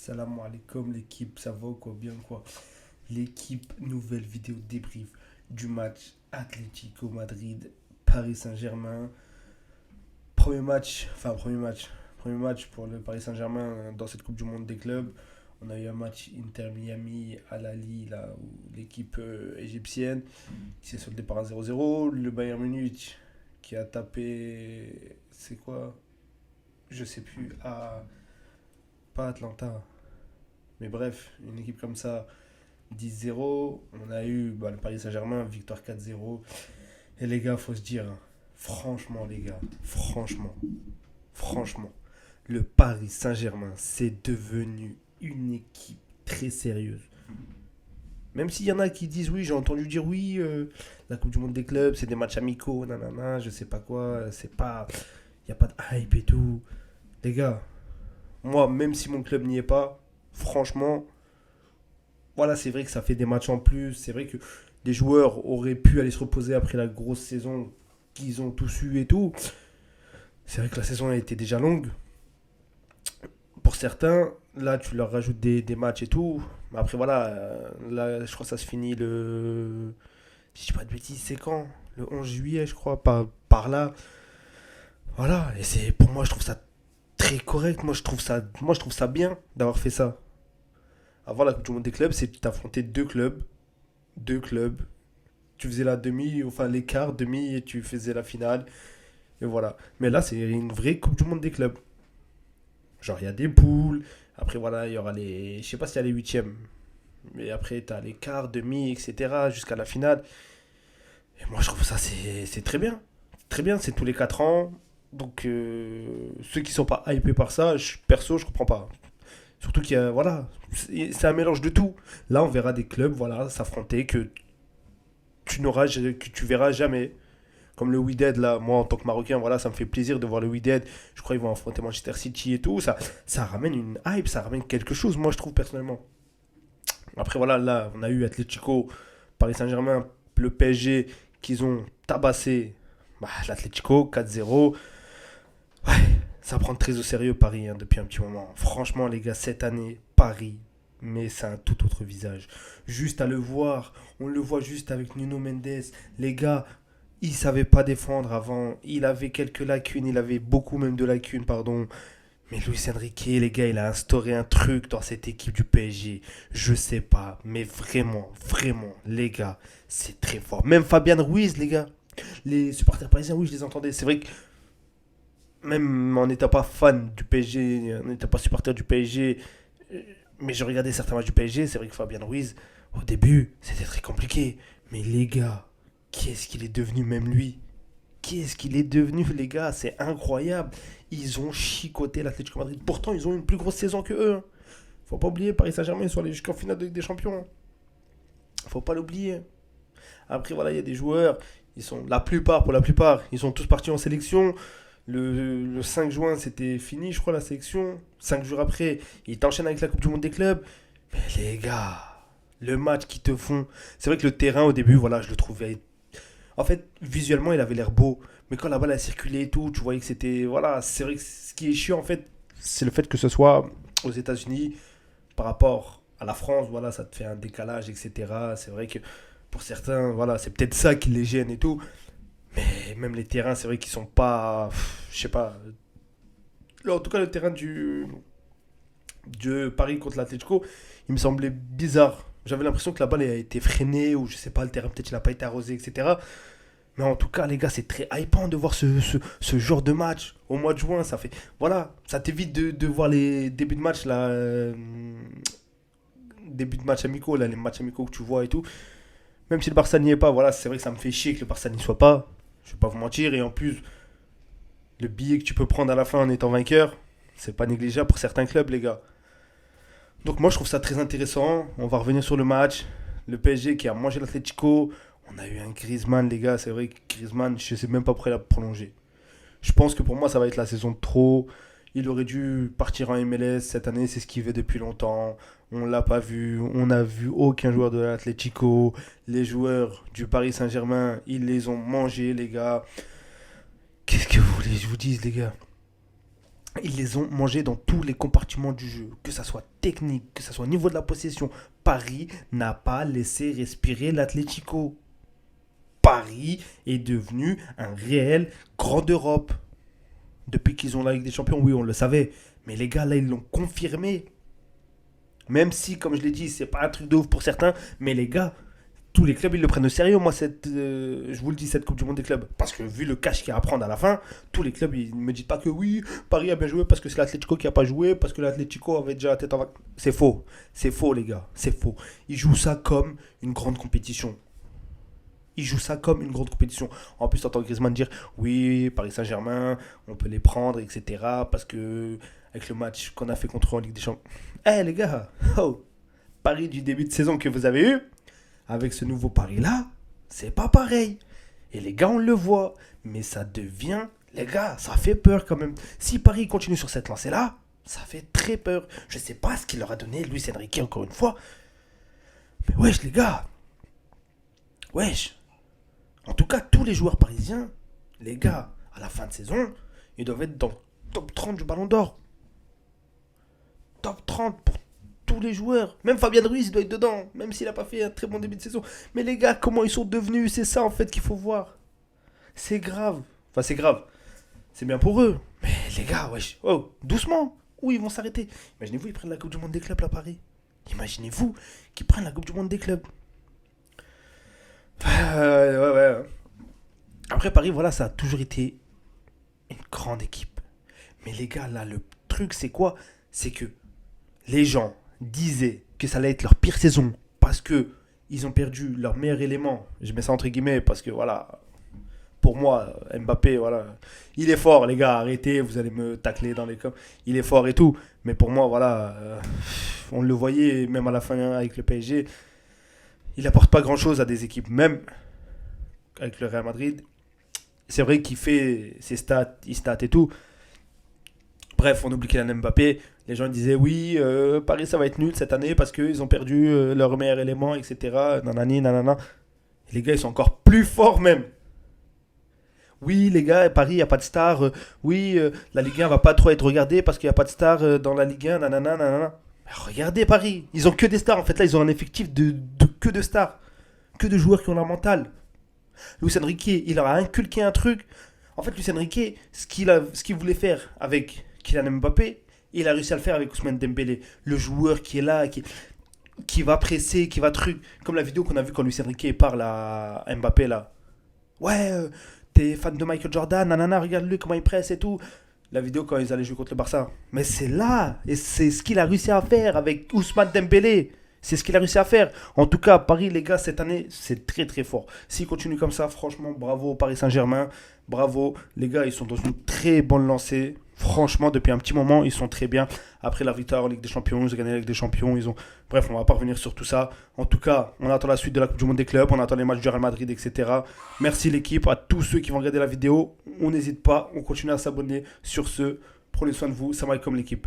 Salam alaikum l'équipe, ça va ou quoi, bien quoi. L'équipe, nouvelle vidéo débrief du match Atlético Madrid, Paris Saint-Germain. Premier match pour le Paris Saint-Germain dans cette Coupe du Monde des clubs. On a eu un match Inter Miami à Lali, là où l'équipe égyptienne qui s'est soldée par un 0-0. Le Bayern Munich qui a tapé, c'est quoi? Je sais plus, pas Atlanta. Mais bref, une équipe comme ça, 10-0. On a eu le Paris Saint-Germain, victoire 4-0. Et les gars, faut se dire, franchement, les gars, franchement, le Paris Saint-Germain, c'est devenu une équipe très sérieuse. Même s'il y en a qui disent oui, j'ai entendu dire oui, la Coupe du Monde des clubs, c'est des matchs amicaux, nanana, je sais pas quoi, c'est pas. Il n'y a pas de hype et tout. Les gars, moi, même si mon club n'y est pas, franchement, voilà, c'est vrai que ça fait des matchs en plus. C'est vrai que les joueurs auraient pu aller se reposer après la grosse saison qu'ils ont tous eu et tout. C'est vrai que la saison a été déjà longue. Pour certains, là, tu leur rajoutes des matchs et tout. Mais après, voilà, là, je crois que ça se finit le. Si je dis pas de bêtises, c'est quand? Le 11 juillet, je crois, par là. Voilà, et c'est pour moi, je trouve ça très correct. Moi, je trouve ça bien d'avoir fait ça. Avant la Coupe du Monde des clubs, c'est que tu affrontais deux clubs. Tu faisais la demi, enfin les quarts, demi, et tu faisais la finale. Et voilà. Mais là, c'est une vraie Coupe du Monde des clubs. Genre, il y a des poules. Après, voilà, il y aura les. Je sais pas s'il y a les huitièmes. Mais après, tu as les quarts, demi, etc. jusqu'à la finale. Et moi, je trouve ça, c'est très bien. Très bien, c'est tous les 4 ans. Donc, ceux qui sont pas hypés par ça, perso, je comprends pas. Surtout qu'il y a. Voilà. C'est un mélange de tout. Là, on verra des clubs voilà, s'affronter que tu verras jamais. Comme le Wydad, là, moi en tant que Marocain, voilà, ça me fait plaisir de voir le Wydad. Je crois qu'ils vont affronter Manchester City et tout. Ça ramène une hype, ça ramène quelque chose, moi je trouve personnellement. Après, voilà, là, on a eu Atletico, Paris Saint-Germain, le PSG qu'ils ont tabassé l'Atletico 4-0. Ouais, ça prend très au sérieux Paris depuis un petit moment. Franchement, les gars, cette année, Paris, mais c'est un tout autre visage. Juste à le voir, on le voit juste avec Nuno Mendes. Les gars, il savait pas défendre avant. Il avait quelques lacunes, il avait beaucoup même de lacunes, pardon. Mais Luis Enrique, les gars, il a instauré un truc dans cette équipe du PSG. Je sais pas, mais vraiment, les gars, c'est très fort. Même Fabian Ruiz, les gars, les supporters parisiens, oui, je les entendais. C'est vrai que même en n'étant pas fan du PSG, en n'étant pas supporter du PSG, euh, mais je regardais certains matchs du PSG, c'est vrai que Fabien Ruiz, au début, c'était très compliqué. Mais les gars, qu'est-ce qu'il est devenu, même lui? Qu'est-ce qu'il est devenu, les gars? C'est incroyable. Ils ont chicoté l'Atlético Madrid. Pourtant, ils ont une plus grosse saison que eux, hein. Faut pas oublier, Paris Saint-Germain, ils sont allés jusqu'en finale de Ligue des Champions, hein. Faut pas l'oublier. Après, voilà, il y a des joueurs, pour la plupart, ils sont tous partis en sélection. Le 5 juin, c'était fini, je crois, la sélection. 5 jours après, ils t'enchaînent avec la Coupe du Monde des clubs. Mais les gars, le match qu'ils te font. C'est vrai que le terrain, au début, voilà, je le trouvais. En fait, visuellement, il avait l'air beau. Mais quand la balle a circulé et tout, tu voyais que c'était. Voilà, c'est vrai que ce qui est chiant, en fait, c'est le fait que ce soit aux États-Unis par rapport à la France. Voilà, ça te fait un décalage, etc. C'est vrai que pour certains, voilà, c'est peut-être ça qui les gêne et tout. Mais même les terrains, c'est vrai qu'ils sont pas. Je sais pas. En tout cas, le terrain de Paris contre l'Atlético, il me semblait bizarre. J'avais l'impression que la balle a été freinée, ou je sais pas, le terrain peut-être il n'a pas été arrosé, etc. Mais en tout cas, les gars, c'est très hypant de voir ce genre de match au mois de juin. Ça fait. Voilà, ça t'évite de voir les débuts de match, là. Début de match amicaux, là, les matchs amicaux que tu vois et tout. Même si le Barça n'y est pas, voilà, c'est vrai que ça me fait chier que le Barça n'y soit pas. Je vais pas vous mentir. Et en plus, le billet que tu peux prendre à la fin en étant vainqueur, c'est pas négligeable pour certains clubs, les gars. Donc moi, je trouve ça très intéressant. On va revenir sur le match. Le PSG qui a mangé l'Atlético. On a eu un Griezmann, les gars. C'est vrai que Griezmann, je sais même pas pourquoi il a prolongé. Je pense que pour moi, ça va être la saison de trop. Il aurait dû partir en MLS cette année, c'est ce qu'il veut depuis longtemps. On l'a pas vu, on n'a vu aucun joueur de l'Atlético. Les joueurs du Paris Saint-Germain, ils les ont mangés, les gars. Qu'est-ce que vous voulez que je vous dise, les gars? Ils les ont mangés dans tous les compartiments du jeu, que ça soit technique, que ça soit au niveau de la possession. Paris n'a pas laissé respirer l'Atlético. Paris est devenu un réel grand d'Europe. Depuis qu'ils ont la Ligue des Champions, oui, on le savait. Mais les gars, là, ils l'ont confirmé. Même si, comme je l'ai dit, c'est pas un truc de ouf pour certains, mais les gars, tous les clubs, ils le prennent au sérieux. Moi, je vous le dis, cette Coupe du Monde des clubs. Parce que vu le cash qu'il y a à prendre à la fin, tous les clubs, ils ne me disent pas que oui, Paris a bien joué parce que c'est l'Atlético qui a pas joué, parce que l'Atlético avait déjà la tête en vacances. C'est faux. C'est faux, les gars. C'est faux. Ils jouent ça comme une grande compétition. Ils jouent ça comme une grande compétition. En plus, t'entends Griezmann dire oui, Paris Saint-Germain, on peut les prendre, etc. Parce que avec le match qu'on a fait contre eux en Ligue des Champions. Eh les gars, oh, Paris du début de saison que vous avez eu, avec ce nouveau Paris-là, c'est pas pareil. Et les gars, on le voit. Mais ça devient, les gars, ça fait peur quand même. Si Paris continue sur cette lancée-là, ça fait très peur. Je sais pas ce qu'il leur a donné, Luis Enrique, encore une fois. Mais wesh, les gars. Wesh. En tout cas, tous les joueurs parisiens, les gars, à la fin de saison, ils doivent être dans le top 30 du Ballon d'Or. Top 30 pour tous les joueurs. Même Fabien Ruiz doit être dedans, même s'il n'a pas fait un très bon début de saison. Mais les gars, comment ils sont devenus, c'est ça en fait qu'il faut voir. C'est grave. Enfin, c'est grave. C'est bien pour eux. Mais les gars, wesh, oh, doucement. Où ils vont s'arrêter? Imaginez-vous, ils prennent la Coupe du Monde des clubs là, à Paris. Imaginez-vous qu'ils prennent la Coupe du Monde des clubs. Ouais. Après, Paris, voilà, ça a toujours été une grande équipe. Mais les gars, là, le truc, c'est quoi? C'est que les gens disaient que ça allait être leur pire saison parce que ils ont perdu leur meilleur élément. Je mets ça entre guillemets parce que, voilà, pour moi, Mbappé, voilà, il est fort, les gars, arrêtez, vous allez me tacler dans les coms. Il est fort et tout. Mais pour moi, voilà, on le voyait même à la fin avec le PSG, il apporte pas grand-chose à des équipes, même avec le Real Madrid. C'est vrai qu'il fait ses stats, il stat et tout. Bref, on oublie Kylian Mbappé. Les gens disaient oui, Paris ça va être nul cette année parce qu'ils ont perdu leur meilleur élément, etc. Nanani, nanana. Et les gars, ils sont encore plus forts même. Oui, les gars, Paris, il n'y a pas de star. Oui, la Ligue 1 va pas trop être regardée parce qu'il n'y a pas de star dans la Ligue 1, nanana, nanana. Mais regardez Paris, ils ont que des stars. En fait, là, ils ont un effectif de que de stars. Que de joueurs qui ont la mentale. Luis Enrique, il leur a inculqué un truc. En fait, Luis Enrique, ce qu'il voulait faire avec Kylian Mbappé, il a réussi à le faire avec Ousmane Dembélé. Le joueur qui est là, qui va presser, qui va truc. Comme la vidéo qu'on a vue quand Luis Enrique parle à Mbappé là. Ouais, t'es fan de Michael Jordan, nanana, regarde-le comment il presse et tout. La vidéo quand ils allaient jouer contre le Barça. Mais c'est là, et c'est ce qu'il a réussi à faire avec Ousmane Dembélé. C'est ce qu'il a réussi à faire. En tout cas, Paris, les gars, cette année, c'est très très fort. S'il continue comme ça, franchement, bravo Paris Saint-Germain. Bravo. Les gars, ils sont dans une très bonne lancée. Franchement, depuis un petit moment, ils sont très bien. Après la victoire en Ligue des Champions, ils ont gagné la Ligue des Champions. Bref, on va pas revenir sur tout ça. En tout cas, on attend la suite de la Coupe du Monde des clubs. On attend les matchs du Real Madrid, etc. Merci l'équipe, à tous ceux qui vont regarder la vidéo. On n'hésite pas, on continue à s'abonner. Sur ce, prenez soin de vous. Salam alaikum l'équipe.